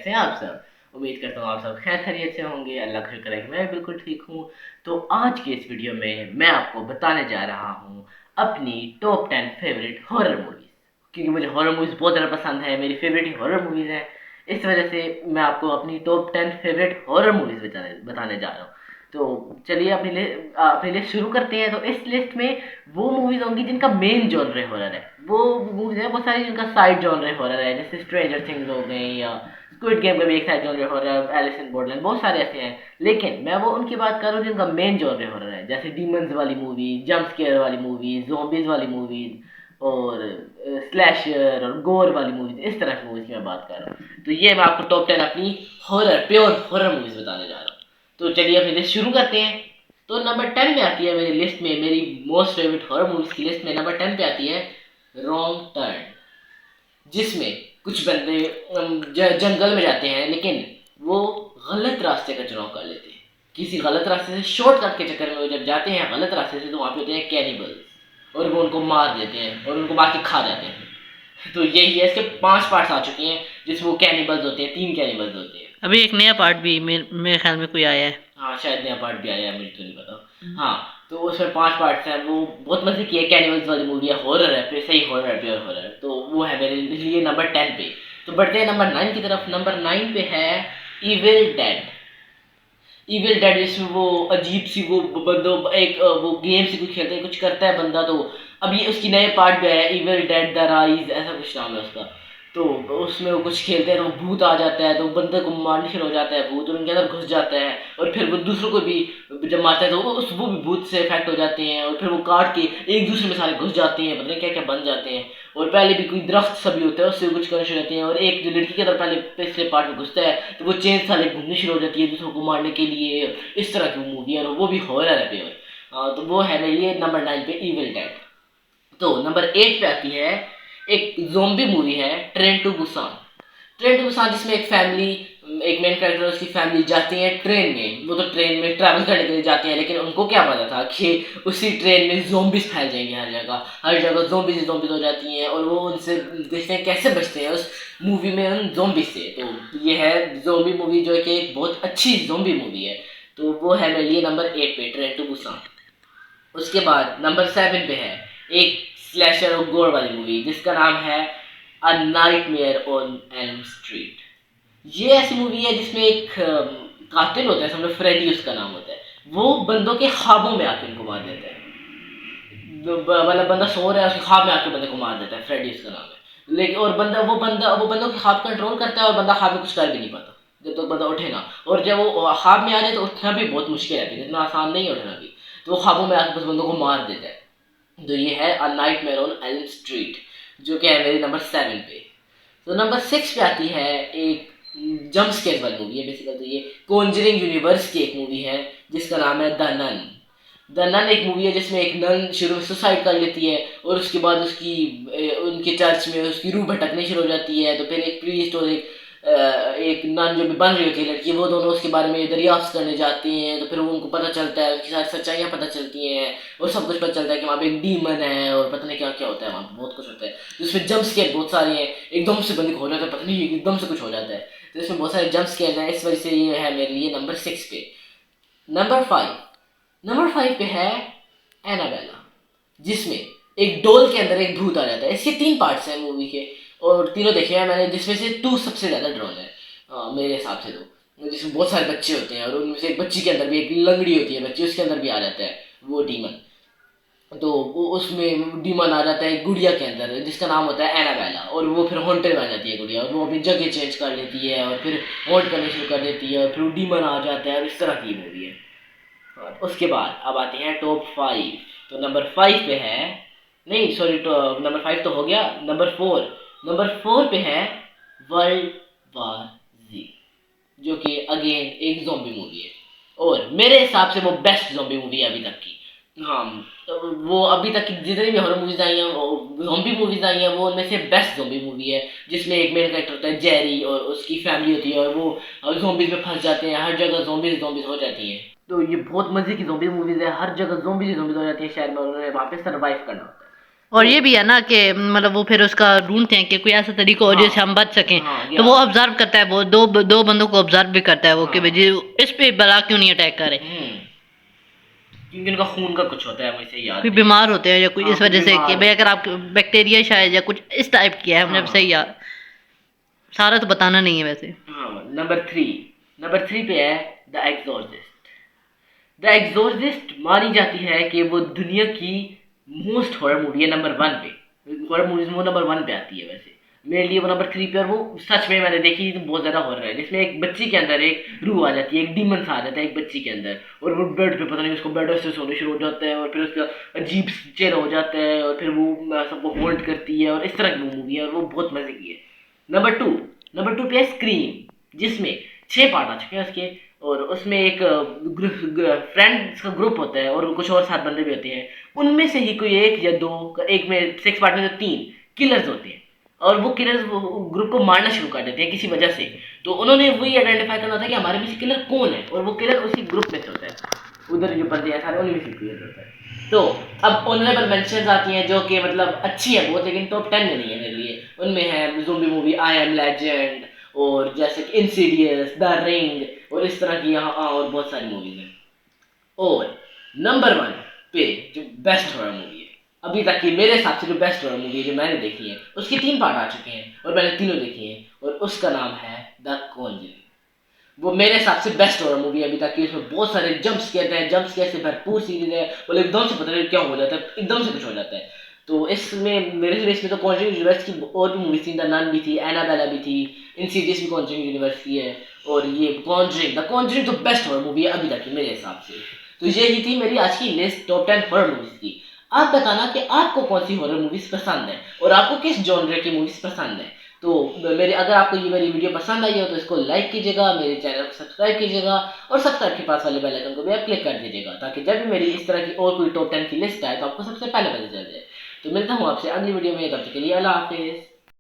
कैसे हैं आप सब। उम्मीद करता हूँ आप सब खैर खैरियत से होंगे। अल्लाह का शुक्र है कि मैं बिल्कुल ठीक हूँ। तो आज के इस वीडियो में मैं आपको बताने जा रहा हूँ अपनी टॉप 10 फेवरेट हॉरर मूवीज़, क्योंकि मुझे हॉरर मूवीज़ बहुत ज़्यादा पसंद है, मेरी फेवरेट ही हॉरर मूवीज़ है। इस वजह से मैं आपको अपनी टॉप 10 फेवरेट हॉरर मूवीज़ बताने जा रहा हूँ। तो चलिए अपनी लिस्ट शुरू करते हैं। तो इस लिस्ट में वो मूवीज़ होंगी जिनका मेन जॉनर हॉरर है, वो मूवीज़ है बहुत सारी जिनका साइड जॉनर हॉरर है, जैसे स्ट्रेंजर थिंग्स हो गई या स्क्विड गेम का भी एक side genre horror, Alice in Borderland, बहुत सारे ऐसे हैं। लेकिन मैं वो उनकी बात कर रहा हूँ जिनका मेन जॉनर हॉरर है, जैसे डीमंस वाली मूवी, जंप स्केयर वाली मूवी, ज़ॉम्बीज़ वाली मूवीज़ और स्लैशर और गोर वाली मूवीज़, इस तरह की मूवीज़ की मैं बात कर रहा हूँ। तो ये मैं आपको टॉप 10 अपनी हॉरर प्योर हॉरर मूवीज़ बताने जा रहा हूँ। तो चलिए अपनी लिस्ट शुरू करते हैं। तो नंबर 10 में आती है मेरी लिस्ट में, मेरी मोस्ट फेवरेट हॉरर मूवीज की लिस्ट में नंबर 10 पे आती है रॉन्ग टर्न, जिसमें कुछ बंदे जंगल में जाते हैं, लेकिन वो गलत रास्ते का चुनाव कर लेते हैं। किसी गलत रास्ते से शॉर्टकट के चक्कर में वो जब जाते हैं गलत रास्ते से, तो वहाँ पे होते हैं कैनिबल्स और वो उनको मार देते हैं और उनको मार के खा जाते हैं। तो यही है, इसके 5 पार्ट्स आ चुके हैं जिसमें वो कैनिबल्स होते हैं, 3 कैनिबल्स होते हैं। अभी एक नया पार्ट भी मेरे ख्याल में कोई आया है। हाँ शायद नया पार्ट भी आया है, मुझे तो नहीं पता। हाँ तो उसमें 5 पार्ट्स हैं, वो बहुत मजे की है। कैनिबल्स वाली मूवी है, हॉरर है, फिर सही हॉरर है, प्योर हॉरर। तो वो है मेरे लिए नंबर 10 पे। तो बढ़ते हैं नंबर 9 की तरफ। नंबर 9 पे है इविल डेड। इविल डेड जिसमें वो अजीब सी वो बंदो एक वो गेम से कुछ खेलते हैं, कुछ करता है बंदा। तो अभी उसकी नए पार्ट भी है, इविल डेड द राइज, ऐसा कुछ नाम है उसका। तो उसमें वो कुछ खेलते हैं तो भूत आ जाता है, तो बंदे को मारने शुरू हो जाता है भूत, और उनके अंदर घुस जाता है। और फिर वो दूसरों को भी जब मारता है तो वो भी भूत से इफेक्ट हो जाते हैं, और फिर वो काट के एक दूसरे में सारे घुस जाते हैं, पता नहीं क्या क्या बन जाते हैं। और पहले भी कोई दरख्त सभी होता है, उससे कुछ करने शुरू होते हैं। और एक जो लड़की के अंदर पहले पिछले पार्ट में घुसता है, तो वो चेन साले घूमने शुरू हो जाती है दूसरों को मारने के लिए। इस तरह की मूवी है, और वो भी हॉरर है प्योर। तो वो है मेरे लिए नंबर 9 पे इविल डेड। तो नंबर 8 पे आती है एक जोम्बी मूवी है, train to Busan. Train to Busan जिसमें एक फैमिली, एक मेन कैरेक्टर और उसकी फैमिली जाती है ट्रेन में। वो तो ट्रेन में ट्रैवल करने के लिए जाते हैं, लेकिन उनको क्या पता था कि उसी ट्रेन में जोम्बिस फैल जाएंगे, हर जगह जोम्बिस जोम्बिस हो जाती हैं। और वो उनसे देखते हैं कैसे बचते हैं उस मूवी में उन जोम्बिस से। तो ये है जोम्बी मूवी, जो कि एक बहुत अच्छी जोम्बी मूवी है। तो वो है मेरे लिए नंबर 8 पे ट्रेन टू बुसान। उसके बाद नंबर 7 पे है एक स्लैशर और गोर वाली मूवी जिसका नाम है a nightmare on Elm street. ये ऐसी मूवी है जिसमें एक कातिल होता है, समझो फ्रेडी उसका नाम होता है। वो बंदों के ख्वाबों में आके उनको मार देता है। मतलब बंदा सो रहा है, उसके ख्वाब में आके बंदे को मार देता है, फ्रेडी उसका नाम है। लेकिन और वो बंदों के ख्वाब कंट्रोल करता है, और बंदा ख्वाब में कुछ कर भी नहीं पाता जब तक बंदा उठे ना। और जब वो ख्वाब में आ जाए तो उठना भी बहुत मुश्किल है, इतना आसान नहीं है उठना भी। तो वो ख्वाबों में आके बस बंदों को मार देता है। तो ये है a nightmare on Elm street, जो कि है मेरी नंबर 7 पे। तो नंबर 6 पे आती है एक जंप स्केयर वाली मूवी है। बेसिकली तो ये कॉन्जरिंग यूनिवर्स की एक मूवी है जिसका नाम है द नन। द नन एक मूवी है जिसमें एक नन शुरू में सुसाइड कर लेती है, और उसके बाद उसकी उनके चर्च में उसकी रूह भटकनी शुरू हो जाती है। तो फिर एक प्रीस्ट और एक नन जो भी बन रही होती है लड़की, वो दोनों उसके बारे में दरियाफ्त करने जाते हैं। तो फिर उनको पता चलता है, उसकी सारी सच्चाइयाँ पता चलती हैं, और सब कुछ पता चलता है कि वहाँ पे एक डीमन है, और पता नहीं क्या क्या होता है वहाँ पे, बहुत कुछ होता है। तो इसमें जंप स्केयर बहुत सारे हैं, एकदम से बंदे को हो जाता है, पता नहीं एकदम से कुछ हो जाता है। तो इसमें बहुत सारे जंप स्केयर हैं, इस वजह से ये है मेरे लिए नंबर 6 पे। नंबर 5 पे है एनाबेला, जिसमें एक डोल के अंदर एक भूत आ जाता है। इसके 3 पार्ट्स हैं मूवी के, और तीनों देखे हैं मैंने, जिसमें से 2 सबसे ज़्यादा ड्रोन है मेरे हिसाब से। तो जिसमें बहुत सारे बच्चे होते हैं, और उनमें से एक बच्ची के अंदर भी एक लंगड़ी होती है बच्ची, उसके अंदर भी आ जाता है वो डीमन। तो वो उसमें डीमन आ जाता है गुड़िया के अंदर जिसका नाम होता है एनाबेला, और वो फिर हॉन्टेड बन जाती है गुड़िया, और वो अपनी जगह चेंज कर लेती है, और फिर हॉन्ट करने शुरू कर देती है, और फिर वो डीमन आ जाता है, और इस तरह की मूवी है। और उसके बाद अब आते हैं टॉप 5। तो नंबर 5 पे है, नहीं सॉरी, तो नंबर 5 तो हो गया। नंबर 4 पे है वर्ल्ड वार जी, जो कि अगेन एक ज़ॉम्बी मूवी है, और मेरे हिसाब से वो बेस्ट ज़ॉम्बी मूवी है अभी तक की। हाँ, तो वो अभी तक की जितनी भी हॉरर मूवीज आई हैं, ज़ॉम्बी मूवीज आई हैं, वो उनमें से बेस्ट ज़ॉम्बी मूवी है। जिसमें एक मेन कैरेक्टर होता है जेरी, और उसकी फैमिली होती है, और वो ज़ॉम्बीज में फंस जाते हैं, हर जगह ज़ॉम्बीज ज़ॉम्बीज हो जाती हैं। तो ये बहुत मजे की ज़ॉम्बी मूवीज है, हर जगह ज़ॉम्बीज ज़ॉम्बीज हो जाती है शहर में, और उन्हें वहाँ पे सर्वाइव करना होता है। और ये भी है ना कि मतलब वो फिर उसका ढूंढते हैं कि कोई ऐसा तरीका हो हाँ, जिससे हम बच सकें। हाँ, तो वो ऑब्जर्व करता है, वो दो बंदों को ऑब्जर्व भी करता है वो कि हाँ, भाई जी इस पे बला क्यों नहीं अटैक करे। क्योंकि उनका खून का कुछ होता है, मुझे याद कोई नहीं। बीमार होते हैं या कोई हाँ, इस कोई वजह से कि बीमार भाई होते अगर हैं। आप बैक्टीरिया शायद या कुछ इस टाइप की है, मुझे सही हाँ, याद सारा तो बताना नहीं है वैसे। हाँ। नंबर 3 पे है द एग्जॉर्सिस्ट। द एग्जॉर्सिस्ट मानी जाती है कि वो दुनिया की मोस्ट हॉरर मूवी है, नंबर 1 पे। हॉरर मूवीज वो नंबर 1 पे आती है वैसे। मेरे लिए वो नंबर 3 पे, और वो सच में मैंने देखी तो बहुत ज़्यादा हॉरर है, जिसमें एक बच्ची के अंदर एक रूह आ जाती है, एक डीमन सा आ जाता है एक बच्ची के अंदर, और वो बेड पे पता नहीं उसको बेड से सोने शुरू हो जाता है, और फिर उसका अजीब चेहरा हो जाता है, और फिर वो सबको होल्ड करती है, और इस तरह की वो मूवी है, और वो बहुत मजे की है। नंबर टू पे है स्क्रीम, जिसमें 6 पार्ट आ चुके हैं उसके। और उसमें एक फ्रेंड्स का ग्रुप होता है, और कुछ और 7 बंदे भी होते हैं। उनमें से ही कोई एक या दो, एक में 6 पार्ट में तो 3 किलर्स होते हैं, और वो किलर्स ग्रुप को मारना शुरू कर देते हैं किसी वजह से। तो उन्होंने वही आइडेंटिफाई करना होता है कि हमारे में से किलर कौन है, और वो किलर उसी ग्रुप में से होता है। उधर जो बंदे हैं सारे उनमें से किलर होता है। तो अब ऑनरेबल मेंशंस आती हैं जो कि मतलब अच्छी है बहुत, लेकिन टॉप 10 में नहीं है मेरे लिए। उनमें है zombie movie I am legend, और जैसे कि इंसीडियस, द रिंग, और इस तरह की यहाँ और बहुत सारी मूवीज हैं। और नंबर 1 पे जो बेस्ट हॉरर मूवी है अभी तक की, मेरे हिसाब से जो बेस्ट हॉरर मूवी है जो मैंने देखी है, उसके 3 पार्ट आ चुके हैं और मैंने तीनों देखी हैं, और उसका नाम है द कॉन्जरिंग। वो मेरे हिसाब से बेस्ट हॉरर मूवी है अभी तक की। उसमें बहुत सारे जंप स्केयर हैं, जंप स्केयर से भरपूर सीरीज है, और एकदम से पता नहीं क्या हो जाता है, एकदम से कुछ हो जाता है। तो इसमें मेरे से इसमें तो कॉन्जरिंग यूनिवर्स की और भी मूवीज थी, द नन भी थी, एनाबेला भी थी, इंसीडियस भी कॉन्जरिंग यूनिवर्स की है, और ये द कॉन्जरिंग तो बेस्ट हॉरर मूवी है अभी तक की मेरे हिसाब से। तो यही थी मेरी आज की लिस्ट टॉप 10 हॉरर मूवीज की। आप बताना कि आपको कौन सी हॉरर मूवीज पसंद है, और आपको किस जॉनर की मूवीज पसंद है। तो मेरे अगर आपको ये मेरी वीडियो पसंद आई हो तो इसको लाइक कीजिएगा, मेरे चैनल को सब्सक्राइब कीजिएगा, और सब्सक्राइब के पास वाले बेल आइकन को भी आप क्लिक कर दीजिएगा, ताकि जब भी मेरी इस तरह की और कोई टॉप 10 की लिस्ट आए तो आपको सबसे पहले पता चल जाए। तो मिलता हूँ आपसे अगली वीडियो में, तब तक के लिए अल्लाह हाफिज़।